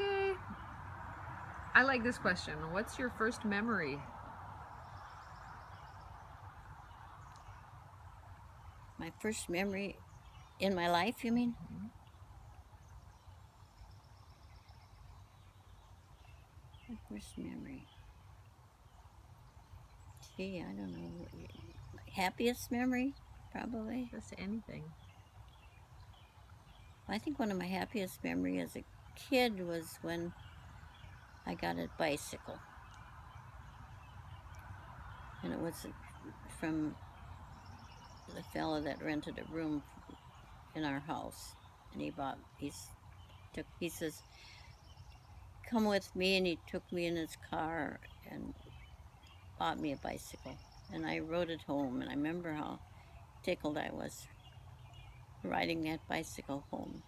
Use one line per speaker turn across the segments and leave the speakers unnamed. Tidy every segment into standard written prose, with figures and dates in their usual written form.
Okay. I like this question. What's your first memory?
My first memory in my life, you mean?
Mhm.
My first memory. Gee, I don't know. My happiest memory, probably.
Just anything.
I think one of my happiest memory as a kid was when I got a bicycle. And it was from the fellow that rented a room in our house. And he says, come with me. And he took me in his car and bought me a bicycle. And I rode it home. And I remember how tickled I was riding that bicycle home.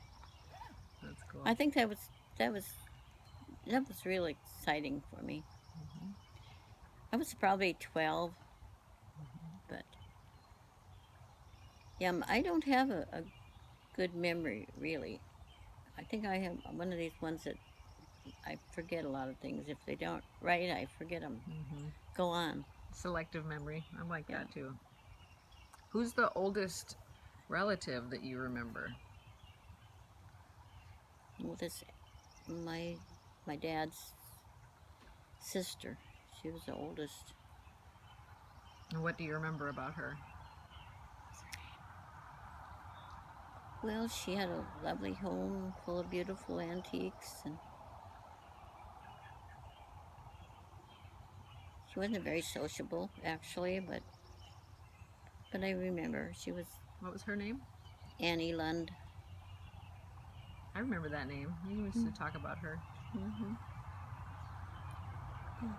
That's cool.
I think that was that was really exciting for me.
Mhm.
I was probably 12, but yeah, I don't have a good memory really. I think I have one of these ones that I forget a lot of things. If they don't right, I forget them.
Mhm.
Go on.
Selective memory. I like
Yeah.
that too. Who's the oldest relative that you remember?
Well, this my my dad's sister. She was the oldest.
And what do you remember about her?
Well, she had a lovely home full of beautiful antiques, and she wasn't very sociable actually, but I remember she was
What was her name?
Annie Lund.
I remember that name. You used to talk about her.
Mm-hmm. Yeah.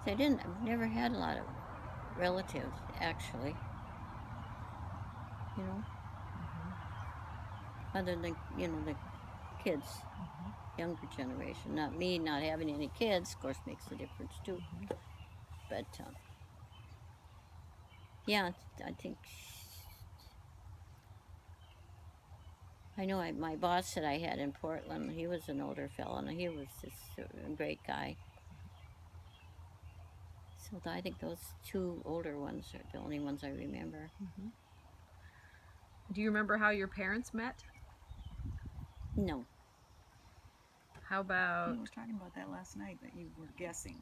So I've never had a lot of relatives actually. You know,
Mhm.
other than the kids,
Mhm.
younger generation. Not me not having any kids, of course, makes a difference too.
Mhm.
But yeah, I think I know my boss that I had in Portland. He was an older fellow, and he was just a great guy. So I think those two older ones are the only ones I remember.
Mhm. Do you remember how your parents met?
No.
How
We
about
were talking about that last night that you were guessing.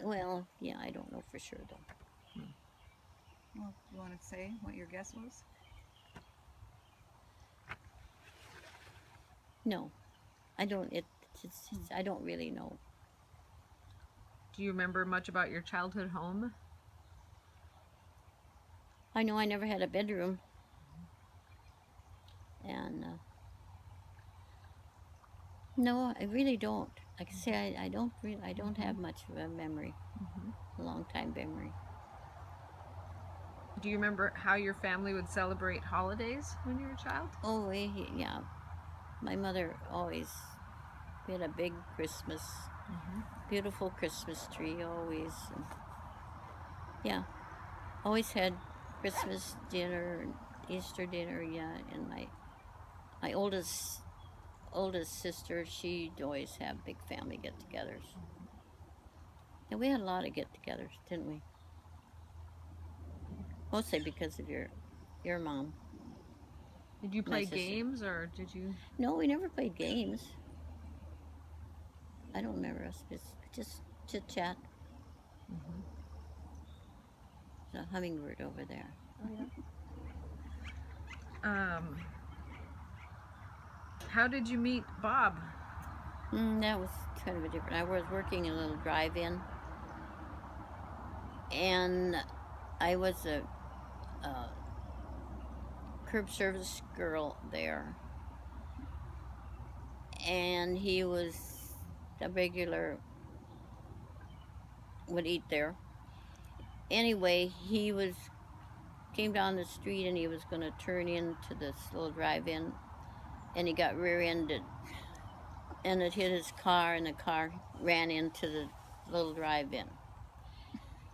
Well, yeah, I don't know for sure though.
Well, you want to say what your guess was?
No, I don't.
Hmm.
I don't really know.
do you remember much about your childhood home?
I know I never had a bedroom, and no, I really don't. Like I say, I don't have
Mhm.
much of a memory,
Mhm.
a long time memory.
Do you remember how your family would celebrate holidays when you were a child?
Oh, yeah. My mother always we had a big Christmas,
Mhm.
beautiful Christmas tree always, and yeah, always had Christmas dinner and Easter dinner. Yeah, and my oldest sister, she'd always have big family get-togethers. Yeah, we had a lot of get-togethers, didn't we? Mostly because of your mom,
Did you
my
play
sister.
games or did you?
No, we never played games. I don't remember us just chit chat.
Mhm.
There's a hummingbird over there.
Oh yeah.
Um, how did you meet Bob?
That was kind of a different. I was working in a little drive-in, and I was a curb service girl there, and he was a regular would eat there. Anyway, he was came down the street and he was going to turn into this little drive-in, and he got rear-ended, and it hit his car, and the car ran into the little drive-in.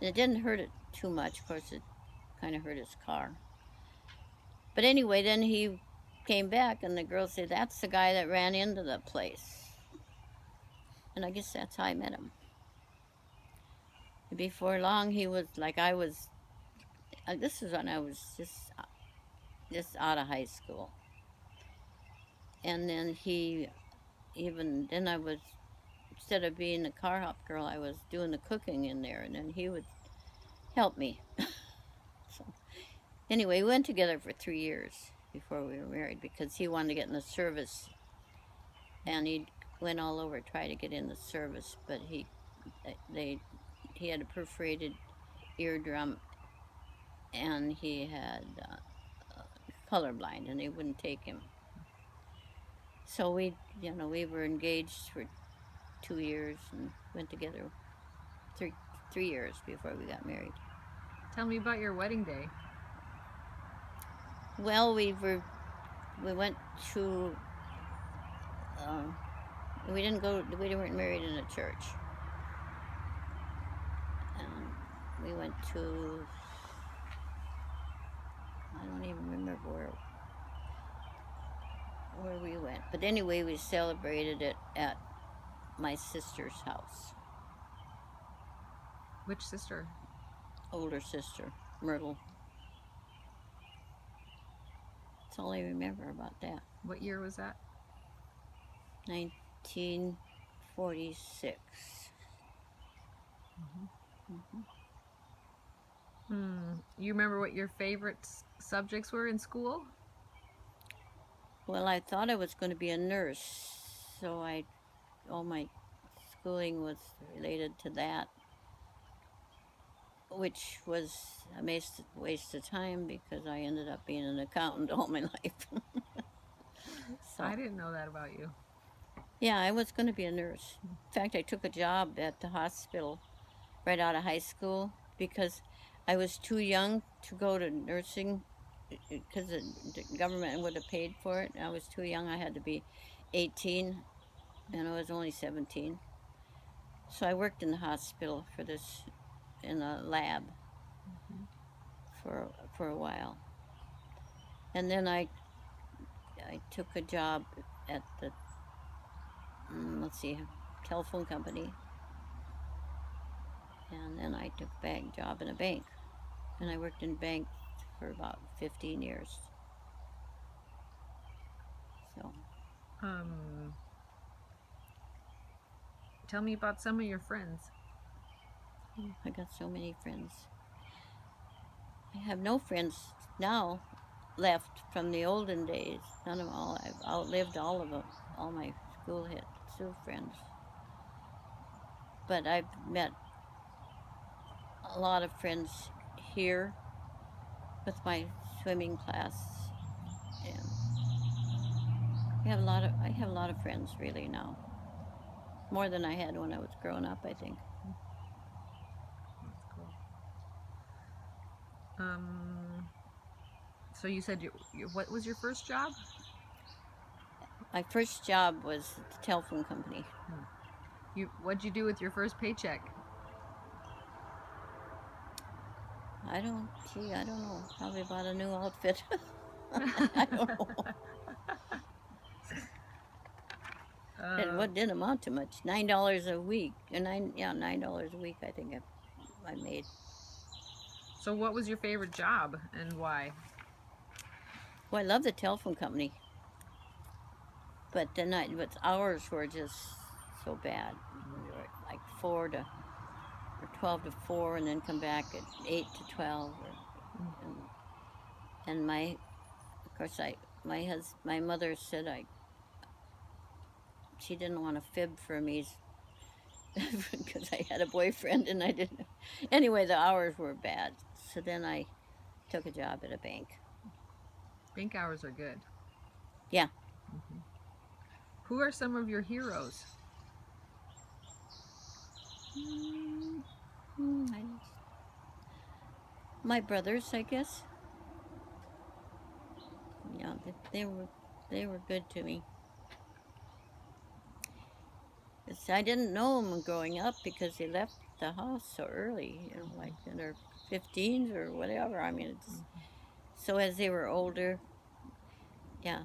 And it didn't hurt it too much. Of course, it kind of hurt his car. But anyway, then he came back, and the girl said, "That's the guy that ran into the place." and I guess that's how I met him. Before long, he was like I was. This is when I was just out of high school, and then he even then I was, instead of being the car hop girl, I was doing the cooking in there, and then he would help me. So anyway, we went together for 3 years before we were married because he wanted to get in the service, and he went all over trying to get in the service, but he had a perforated eardrum, and he had colorblind, and they wouldn't take him. So we were engaged for 2 years and went together 3 years before we got married.
Tell me about your wedding day.
Well, we went to. We didn't go. We weren't married in a church. We went to. I don't even remember where we went, but anyway, we celebrated it at my sister's house.
Which sister?
Older sister, Myrtle. That's all I remember about that.
What year was that?
1946.
You remember what your favorite subjects were in school?
Well, I thought I was going to be a nurse, so all my schooling was related to that, which was a waste of time because I ended up being an accountant all my life. So,
I didn't know that about you.
yeah, I was going to be a nurse. In fact, I took a job at the hospital right out of high school because I was too young to go to nursing because the government would have paid for it. I was too young. I had to be 18, and I was only 17. So I worked in the hospital in a lab for a while. And then I took a job at the, telephone company. And then I took a job in a bank. And I worked in bank for about 15 years. So.
Tell me about some of your friends.
I got so many friends. I have no friends now left from the olden days. None of them all. I've outlived all of them, all my school friends. But I've met a lot of friends here with my swimming class, and I have a lot of friends really now. More than I had when I was growing up, I think.
That's cool. So you said what was your first job?
My first job was at the telephone company.
What'd you do with your first paycheck?
I don't know. Probably bought a new outfit. I don't know. It didn't amount to much. $9 a week. $9 a week. I think I made. So,
what was your favorite job and why?
Well, I love the telephone company, but but hours were just so bad. Like 12 to 4, and then come back at 8 to 12. And my mother said she didn't want to fib for me because I had a boyfriend and I didn't. Anyway, the hours were bad. So then I took a job at a bank.
Bank hours are good.
Yeah.
Mm-hmm. Who are some of your heroes?
My brothers, I guess. Yeah, they were good to me. I didn't know them growing up because they left the house so early, like in their 15s or whatever. I mean, so as they were older, yeah,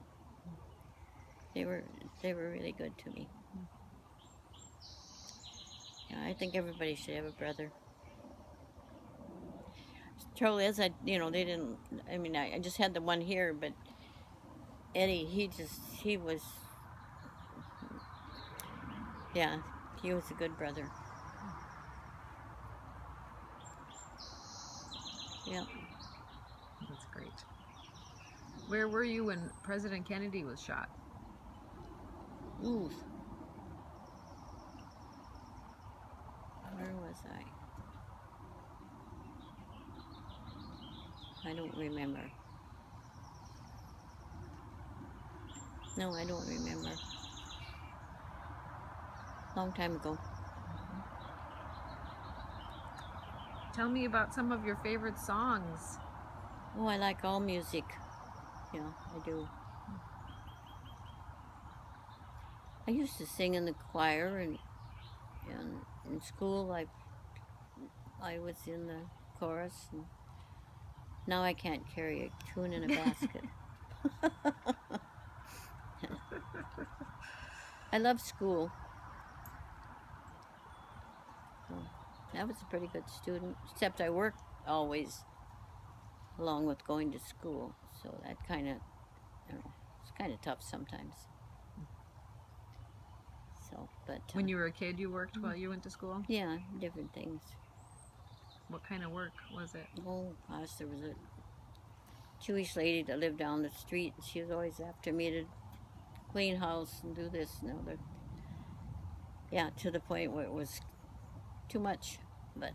they were really good to me. Yeah, I think everybody should have a brother. Trouble is, they didn't. I mean, I just had the one here, but Eddie, he was, yeah, he was a good brother. Yeah.
That's great. Where were you when President Kennedy was shot?
Ooh. Where was I? I don't remember. No, I don't remember. Long time ago.
Tell me about some of your favorite songs.
Oh, I like all music. Yeah, I do. I used to sing in the choir, and in school I was in the chorus, and now I can't carry a tune in a basket. I love school. So I was a pretty good student, except I worked always along with going to school. So that kind of, it's kind of tough sometimes. So, but
When you were a kid, you worked while you went to school?
yeah, different things.
What kind of work was it?
Oh gosh, there was a Jewish lady that lived down the street, and she was always after me to clean house and do this and other. Yeah, to the point where it was too much. But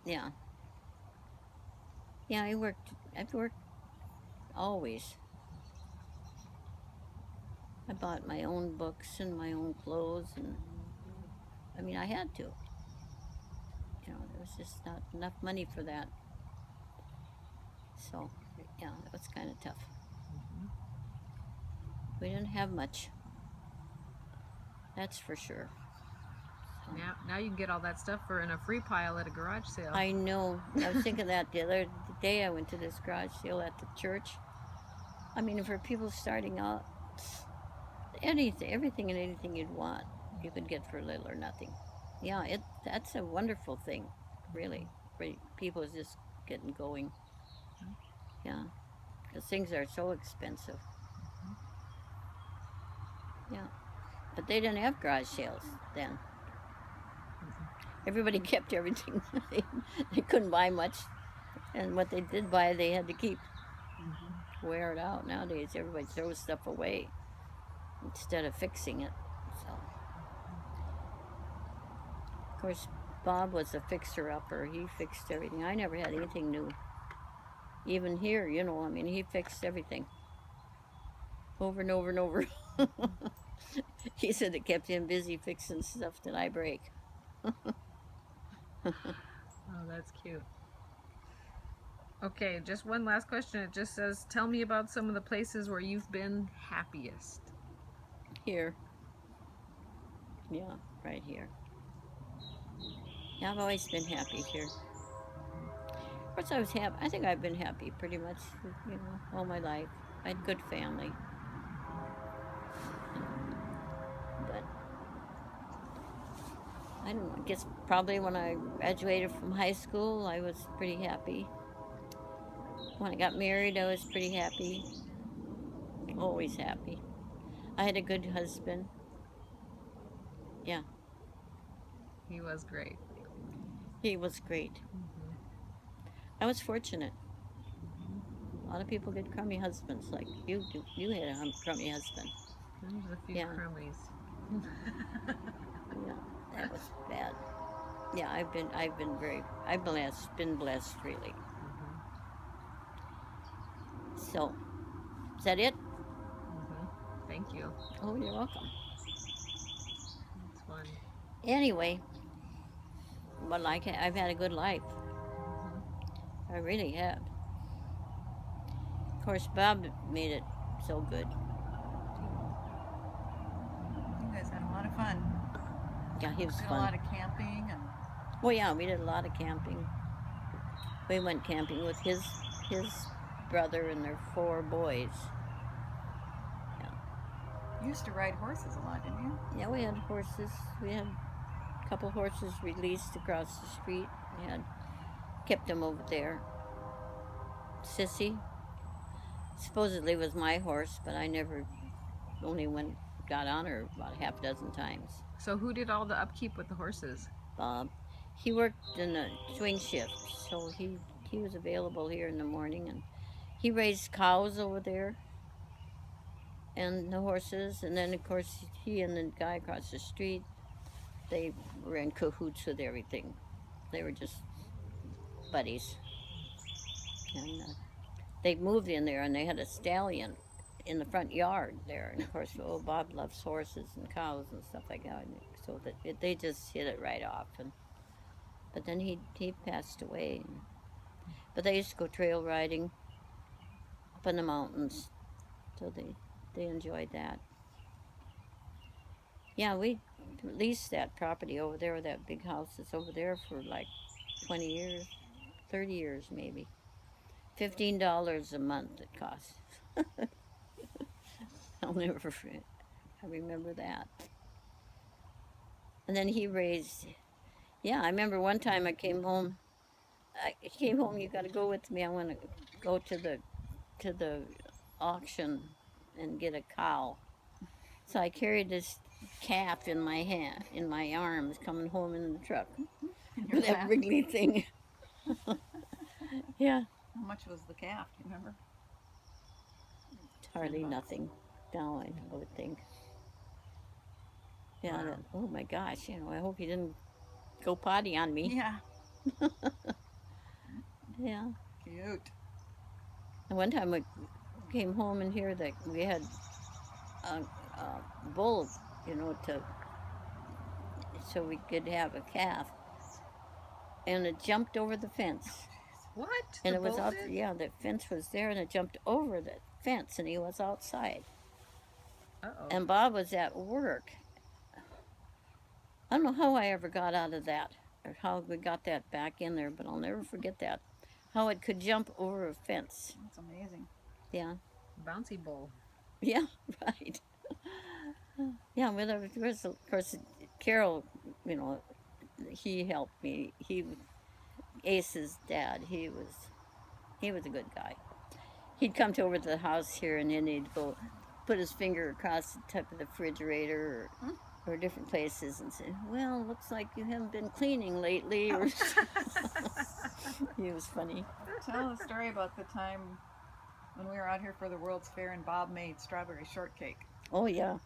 yeah, yeah, I've worked always. I bought my own books and my own clothes, and I mean, I had to. There was just not enough money for that. So, yeah, it was kind of tough. We didn't have much. That's for sure. So.
Now you can get all that stuff for in a free pile at a garage sale.
I know. I was thinking that the other day I went to this garage sale at the church. I mean, for people starting out, everything and anything you'd want, you could get for little or nothing. Yeah, that's a wonderful thing, really. For people just getting going. Yeah, because things are so expensive. Yeah, but they didn't have garage sales then. Everybody kept everything. They couldn't buy much, and what they did buy, they had to keep. Wear it out. Nowadays, everybody throws stuff away instead of fixing it. So, of course, Bob was a fixer-upper. He fixed everything. I never had anything new. Even here, I mean, he fixed everything. Over and over and over. He said it kept him busy fixing stuff that I break.
Oh, that's cute. Okay, just one last question. It just says, tell me about some of the places where you've been happiest.
Here. Yeah, right here. Yeah, I've always been happy here. Of course, I was happy. I think I've been happy pretty much, all my life. I had good family. But I don't know. I guess probably when I graduated from high school, I was pretty happy. When I got married, I was pretty happy. Always happy. I had a good husband. Yeah.
He was great.
He was great. I was fortunate. A lot of people get crummy husbands like you do. You had a crummy husband.
There's a few crummies.
Yeah, that was bad. Yeah, I've been blessed really. So, is that it?
Thank you.
Oh, you're welcome.
It's fun.
Anyway, well, I've had a good life. I really have. Of course, Bob made it so good.
You guys had a lot of fun.
Yeah, he was
did
fun.
A lot of camping and.
Well, yeah, we did a lot of camping. We went camping with his brother and their 4 boys.
You used to ride horses a lot, didn't you?
Yeah, we had horses. We had a couple horses released across the street. And kept them over there. Sissy supposedly was my horse, but I never only got on her about a half dozen times.
So who did all the upkeep with the horses?
Bob, he worked in a swing shift, so he was available here in the morning, and he raised cows over there and the horses, and then of course he and the guy across the street, they were in cahoots with everything. They were just buddies, and they moved in there, and they had a stallion in the front yard there, and of course, oh, Bob loves horses and cows and stuff like that, and so that they just hit it right off, and but then he passed away. But they used to go trail riding up in the mountains, so they enjoyed that. Yeah, we leased that property over there, that big house that's over there, for like 20 years, 30 years maybe. $15 a month it cost. I'll never forget. I remember that. And then he raised, yeah, I remember one time I came home. You got to go with me. I want to go to the auction and get a cow. So I carried this calf in my hand, in my arms, coming home in the truck.
Your
That
calf?
wriggly thing. Yeah,
How much was the calf? Do you remember?
hardly
$10.
nothing. Now I would think. Yeah.
Wow.
Oh my gosh! I hope he didn't go potty on me.
Yeah.
Yeah.
Cute.
And one time I came home and hear that we had a bull, so we could have a calf, and it jumped over the fence.
What?
And
The
it was
bull
out.
did?
Yeah, the fence was there, and it jumped over the fence, and he was outside.
Uh-oh.
And Bob was at work. I don't know how I ever got out of that, or how we got that back in there, but I'll never forget that. How it could jump over a fence.
That's amazing.
Yeah.
Bouncy bull.
Yeah, right. Yeah, well, of course, Carol, he helped me. Ace's dad, he was a good guy. He'd come over to the house here, and then he'd go put his finger across the top of the refrigerator or different places and say, well, looks like you haven't been cleaning lately. Or he was funny.
Tell a story about the time when we were out here for the World's Fair and Bob made strawberry shortcake.
Oh, yeah.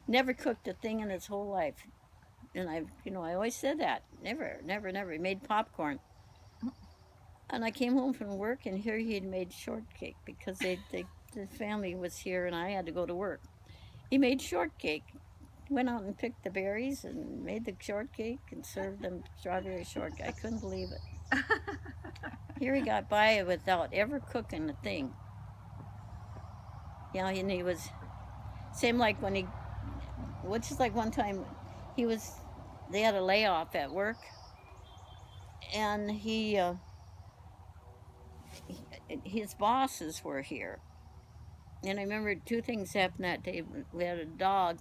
Never cooked a thing in his whole life. And I always said that. Never. He made popcorn. And I came home from work, and here he had made shortcake because the family was here and I had to go to work. He made shortcake. Went out and picked the berries and made the shortcake and served them strawberry shortcake. I couldn't believe it. Here he got by without ever cooking a thing. Yeah, and he was same like when which is like one time they had a layoff at work, and his bosses were here. And I remember two things happened that day. We had a dog,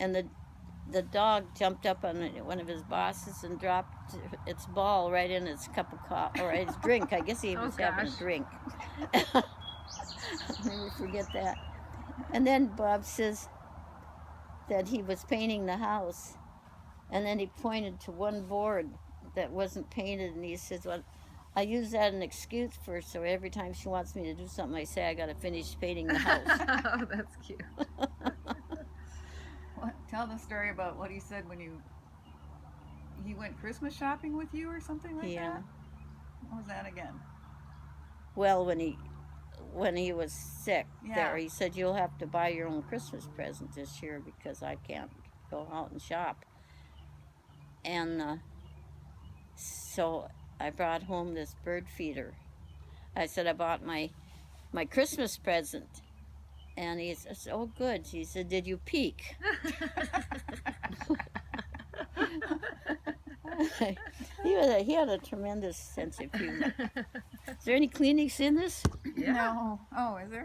and the dog jumped up on one of his bosses and dropped its ball right in his cup of coffee, or his drink. I guess he was having a drink. I'll never forget that. And then Bob says that he was painting the house, and then he pointed to one board that wasn't painted, and he says, well, I use that as an excuse for her, so every time she wants me to do something, I say I got to finish painting the house.
Oh, that's cute.
Tell the story about what he said when he went Christmas shopping with you or something like
Yeah.
that? What was that again?
Well, when he was sick
Yeah.
there, he said, you'll have to buy your own Christmas present this year because I can't go out and shop. And so I brought home this bird feeder. I said, I bought my Christmas present. And he says, oh, good. He said, did you peek? He had a tremendous sense of humor. Is there any Kleenex in this?
Yeah.
No. Oh, is there?